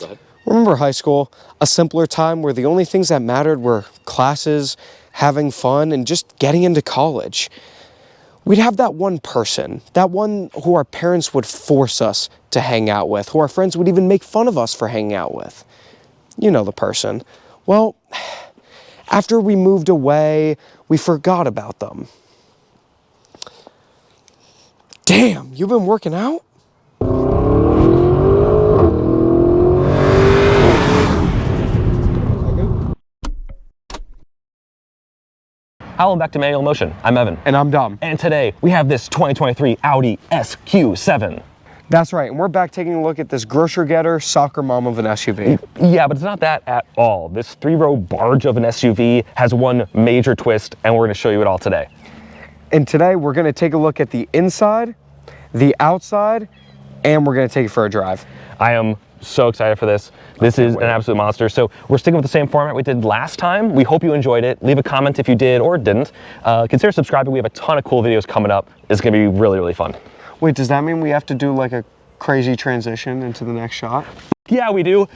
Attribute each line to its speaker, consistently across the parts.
Speaker 1: Go ahead.
Speaker 2: Remember high school? A simpler time where the only things that mattered were classes, having fun, and just getting into college. We'd have that one person, that one who our parents would force us to hang out with, who our friends would even make fun of us for hanging out with. You know the person. Well, after we moved away, we forgot about them. Damn, you've been working out?
Speaker 1: Hello, back to Manual Motion. I'm Evan.
Speaker 2: And I'm Dom.
Speaker 1: And today we have this 2023 Audi SQ7.
Speaker 2: That's right, and we're back taking a look at this grocery getter soccer mom of an SUV.
Speaker 1: Yeah, but it's not that at all. This three-row barge of an SUV has one major twist, and we're going to show you it all today.
Speaker 2: And today we're going to take a look at the inside, the outside, and we're going to take it for a drive.
Speaker 1: I am so excited for this. This is an absolute monster. So we're sticking with the same format we did last time. We hope you enjoyed it. Leave a comment if you did or didn't. Consider subscribing. We have a ton of cool videos coming up. It's going to be really, really fun.
Speaker 2: Wait, does that mean we have to do like a crazy transition into the next shot?
Speaker 1: Yeah, we do.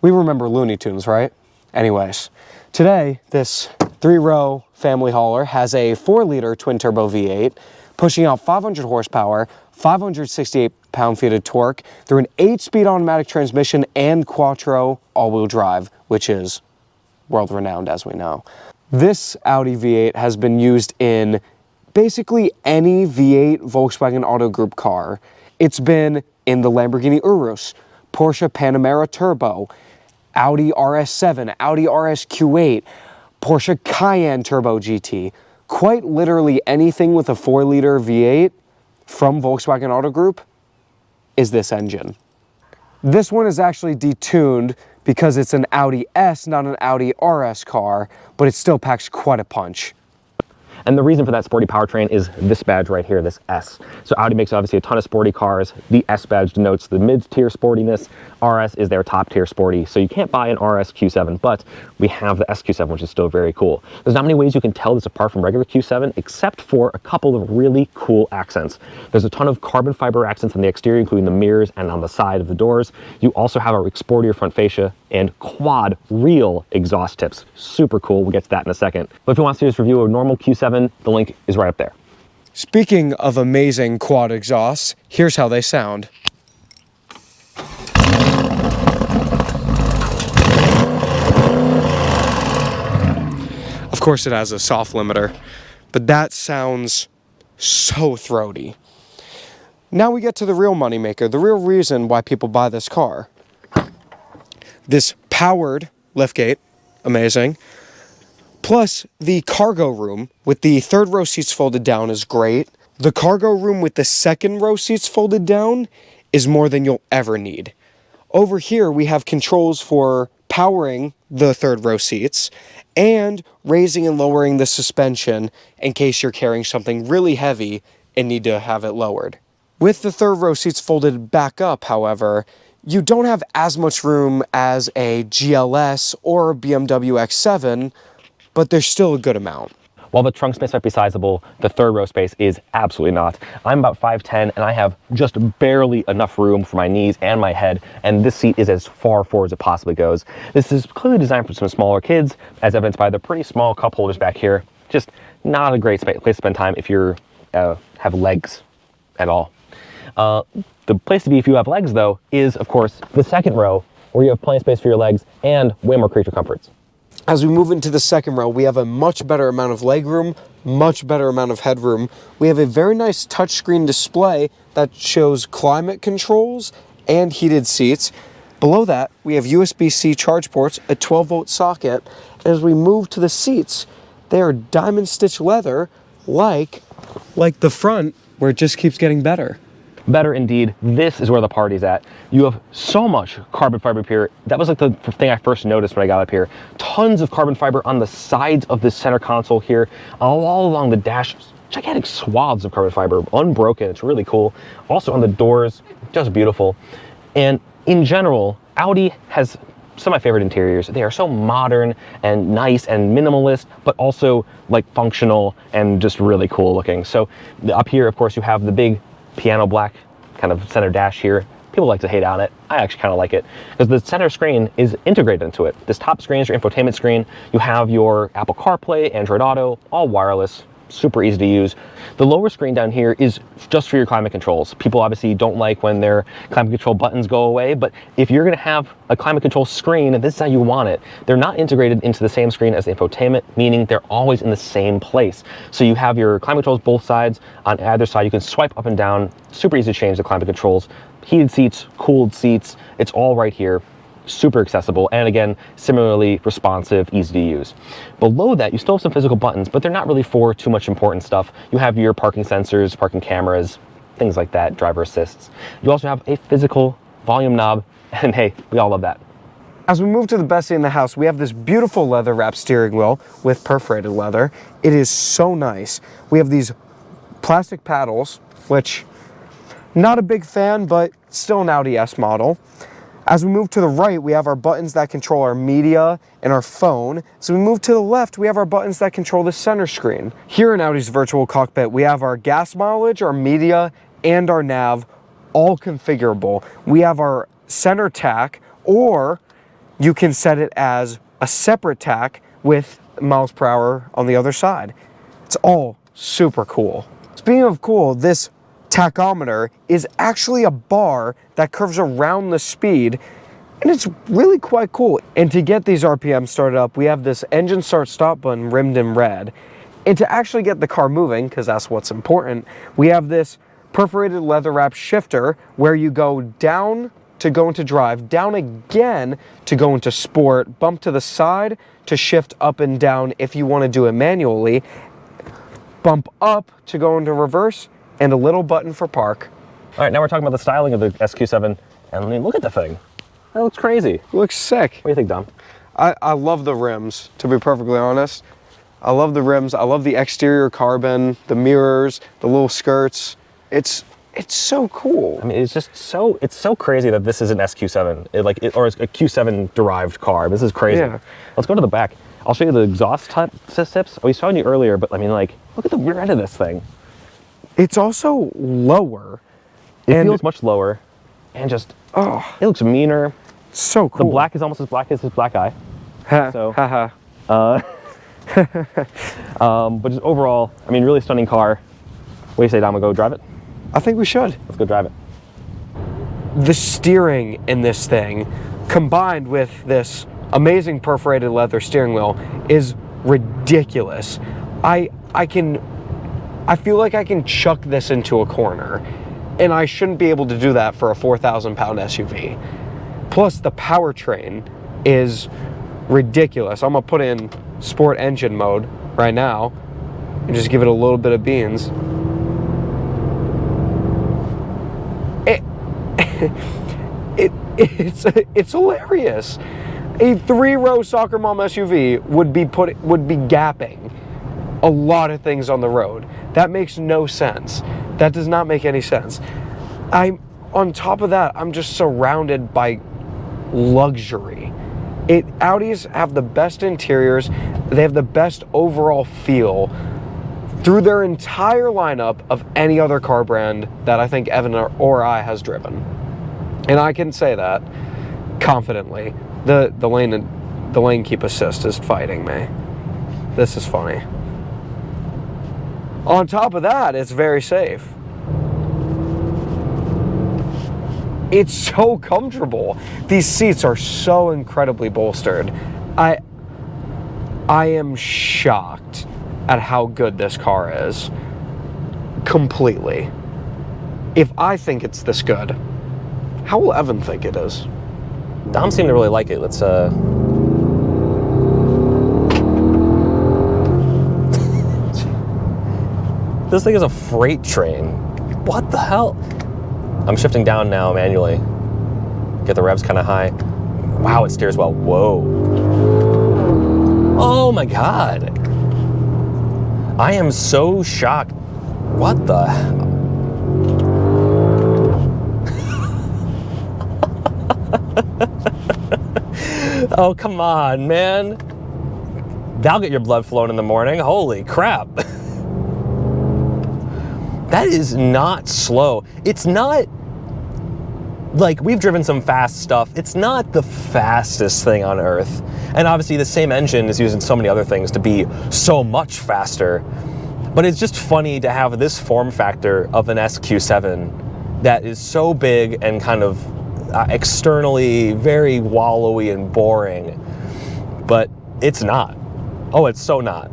Speaker 2: We remember Looney Tunes, right? Anyways, today this three-row family hauler has a 4-liter twin-turbo V8 pushing out 500 horsepower, 568 pound-feet of torque through an 8-speed automatic transmission and quattro all-wheel drive, which is world-renowned, as we know. This Audi V8 has been used in basically any V8 Volkswagen Auto Group car. It's been in the Lamborghini Urus, Porsche Panamera Turbo, Audi RS7, Audi RSQ8, Porsche Cayenne Turbo GT. Quite literally anything with a 4-liter V8 from Volkswagen Auto Group is this engine. This one is actually detuned because it's an Audi S, not an Audi RS car, but it still packs quite a punch.
Speaker 1: And the reason for that sporty powertrain is this badge right here, this S. So Audi makes obviously a ton of sporty cars. The S badge denotes the mid-tier sportiness. RS is their top-tier sporty. So you can't buy an RS Q7, but we have the SQ7, which is still very cool. There's not many ways you can tell this apart from regular Q7, except for a couple of really cool accents. There's a ton of carbon fiber accents on the exterior, including the mirrors and on the side of the doors. You also have a sportier front fascia and quad real exhaust tips. Super cool. We'll get to that in a second. But if you want to see this review of a normal Q7, the link is right up there.
Speaker 2: Speaking of amazing quad exhausts, here's how they sound. Of course it has a soft limiter, but that sounds so throaty. Now we get to the real moneymaker, the real reason why people buy this car. This powered liftgate, amazing. Plus, the cargo room with the 3rd row seats folded down is great. The cargo room with the 2nd row seats folded down is more than you'll ever need. Over here, we have controls for powering the 3rd row seats and raising and lowering the suspension in case you're carrying something really heavy and need to have it lowered. With the 3rd row seats folded back up, however, you don't have as much room as a GLS or a BMW X7, but there's still a good amount.
Speaker 1: While the trunk space might be sizable, the 3rd row space is absolutely not. I'm about 5'10", and I have just barely enough room for my knees and my head, and this seat is as far forward as it possibly goes. This is clearly designed for some smaller kids, as evidenced by the pretty small cup holders back here. Just not a great place to spend time if you have legs at all. The place to be if you have legs, though, is, of course, the 2nd row, where you have plenty of space for your legs and way more creature comforts.
Speaker 2: As we move into the 2nd row, we have a much better amount of legroom, much better amount of headroom. We have a very nice touchscreen display that shows climate controls and heated seats. Below that, we have USB-C charge ports, a 12-volt socket. And as we move to the seats, they are diamond stitch leather, like the front, where it just keeps getting better.
Speaker 1: Better indeed. This is where the party's at. You have so much carbon fiber up here. That was like the thing I first noticed when I got up here. Tons of carbon fiber on the sides of the center console here, all along the dash. Gigantic swaths of carbon fiber, unbroken. It's really cool. Also on the doors, just beautiful. And in general, Audi has some of my favorite interiors. They are so modern and nice and minimalist, but also like functional and just really cool looking. So up here, of course, you have the big piano black kind of center dash here, People like to hate on it. I actually kind of like it because the center screen is integrated into it. This top screen is your infotainment screen. You have your Apple CarPlay, Android Auto, all wireless, super easy to use. The lower screen down here is just for your climate controls. People obviously don't like when their climate control buttons go away, but if you're gonna have a climate control screen, this is how you want it. They're not integrated into the same screen as the infotainment, meaning they're always in the same place. So you have your climate controls both sides. On either side, you can swipe up and down. Super easy to change the climate controls. Heated seats, cooled seats, it's all right here. Super accessible, and again, similarly responsive, easy to use. Below that, you still have some physical buttons, but they're not really for too much important stuff. You have your parking sensors, parking cameras, things like that, driver assists. You also have a physical volume knob, and hey, we all love that.
Speaker 2: As we move to the bestie in the house, we have this beautiful leather wrap steering wheel with perforated leather. It is so nice. We have these plastic paddles, which not a big fan, but still an Audi S model. As we move to the right, we have our buttons that control our media and our phone. As we move to the left, we have our buttons that control the center screen. Here in Audi's virtual cockpit, we have our gas mileage, our media, and our nav all configurable. We have our center tach, or you can set it as a separate tach with miles per hour on the other side. It's all super cool. Speaking of cool, this tachometer is actually a bar that curves around the speed, and it's really quite cool. And to get these RPMs started up, we have this engine start stop button rimmed in red. And to actually get the car moving, because that's what's important, we have this perforated leather wrap shifter where you go down to go into drive, down again to go into sport, bump to the side to shift up and down if you want to do it manually, bump up to go into reverse, and a little button for park.
Speaker 1: All right, now we're talking about the styling of the SQ7, and I mean, look at the thing. That looks crazy.
Speaker 2: Looks sick.
Speaker 1: What do you think, Dom?
Speaker 2: I love the rims, to be perfectly honest. I love the rims. I love the exterior carbon, the mirrors, the little skirts. It's so cool.
Speaker 1: I mean, it's just so, it's so crazy that this is an SQ7, or a Q7 derived car. This is crazy.
Speaker 2: Yeah.
Speaker 1: Let's go to the back. I'll show you the exhaust tips. We saw you earlier, but I mean, like, look at the rear end of this thing.
Speaker 2: It's also lower.
Speaker 1: It feels much lower, and just, it looks meaner.
Speaker 2: So cool.
Speaker 1: The black is almost as black as his black eye. So, but just overall, I mean, really stunning car. What do you say, Dom? We'll go drive it?
Speaker 2: I think we should.
Speaker 1: Let's go drive it.
Speaker 2: The steering in this thing, combined with this amazing perforated leather steering wheel, is ridiculous. I feel like I can chuck this into a corner, and I shouldn't be able to do that for a 4,000-pound SUV. Plus, the powertrain is ridiculous. I'm gonna put in sport engine mode right now and just give it a little bit of beans. It's hilarious. A 3-row soccer mom SUV would be gapping a lot of things on the road. That makes no sense. That does not make any sense. On top of that, I'm just surrounded by luxury. Audis have the best interiors. They have the best overall feel through their entire lineup of any other car brand that I think Evan or I has driven. And I can say that confidently. The lane keep assist is fighting me. This is funny. On top of that, it's very safe. It's so comfortable. These seats are so incredibly bolstered. I am shocked at how good this car is. Completely. If I think it's this good, how will Evan think it is?
Speaker 1: Dom seemed to really like it. Let's This thing is a freight train. What the hell? I'm shifting down now manually. Get the revs kind of high. Wow, it steers well. Whoa. Oh my God. I am so shocked. What the hell? Oh, come on, man. That'll get your blood flowing in the morning. Holy crap. That is not slow. It's not like, we've driven some fast stuff. It's not the fastest thing on earth. And obviously the same engine is used in so many other things to be so much faster. But it's just funny to have this form factor of an SQ7 that is so big and kind of externally very wallowy and boring. But it's not. Oh, it's so not.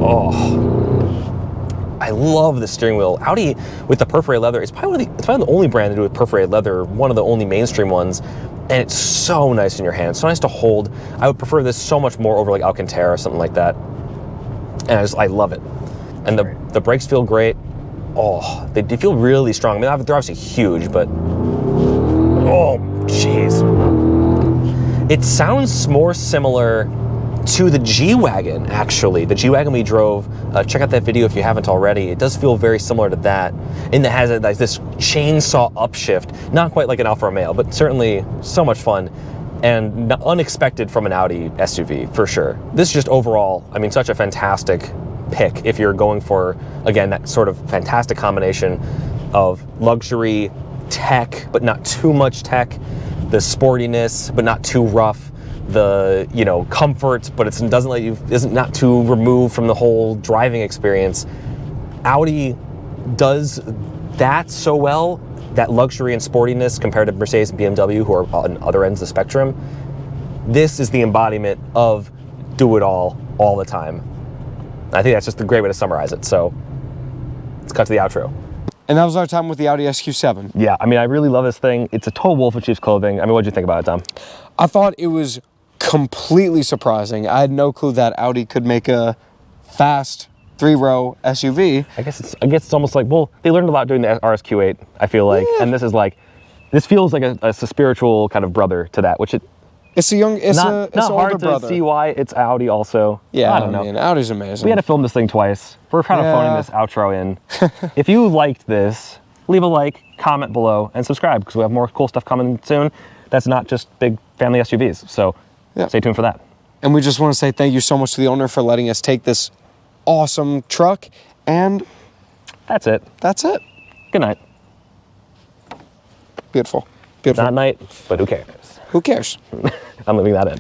Speaker 1: Oh. I love the steering wheel. Audi with the perforated leather, it's probably the only brand to do with perforated leather, one of the only mainstream ones, and it's so nice in your hand, so nice to hold. I would prefer this so much more over like Alcantara or something like that, and I love it. And the brakes feel great. Oh, they feel really strong. I mean, they're obviously huge, but oh, jeez. It sounds more similar to the G-Wagon, actually. The G-Wagon we drove, check out that video if you haven't already. It does feel very similar to that, and it has like this chainsaw upshift. Not quite like an Alfa Romeo, but certainly so much fun, and unexpected from an Audi SUV, for sure. This is just overall, I mean, such a fantastic pick if you're going for, again, that sort of fantastic combination of luxury, tech, but not too much tech, the sportiness, but not too rough, the, you know, comfort, but it doesn't let you, isn't not too removed from the whole driving experience. Audi does that so well, that luxury and sportiness compared to Mercedes and BMW, who are on other ends of the spectrum. This is the embodiment of do it all the time. I think that's just a great way to summarize it. So let's cut to the outro.
Speaker 2: And that was our time with the Audi SQ7.
Speaker 1: Yeah, I mean, I really love this thing. It's a total wolf in sheep's clothing. I mean, what did you think about it, Tom?
Speaker 2: I thought it was completely surprising. I had no clue that Audi could make a fast 3-row SUV.
Speaker 1: I guess it's almost like, well, they learned a lot doing the RSQ8, I feel like. Yeah. And this feels like a spiritual kind of brother to that, which
Speaker 2: it's an older brother.
Speaker 1: Not hard to see why it's Audi also.
Speaker 2: Yeah,
Speaker 1: I don't know.
Speaker 2: Man, Audi's amazing.
Speaker 1: We had to film this thing twice. We're kind of phoning this outro in. If you liked this, leave a like, comment below, and subscribe, because we have more cool stuff coming soon. That's not just big family SUVs. So stay tuned for that.
Speaker 2: And we just want to say thank you so much to the owner for letting us take this awesome truck. And
Speaker 1: that's it.
Speaker 2: That's it.
Speaker 1: Good night.
Speaker 2: Beautiful. Beautiful.
Speaker 1: Not night, but who cares?
Speaker 2: Who cares?
Speaker 1: I'm leaving that in.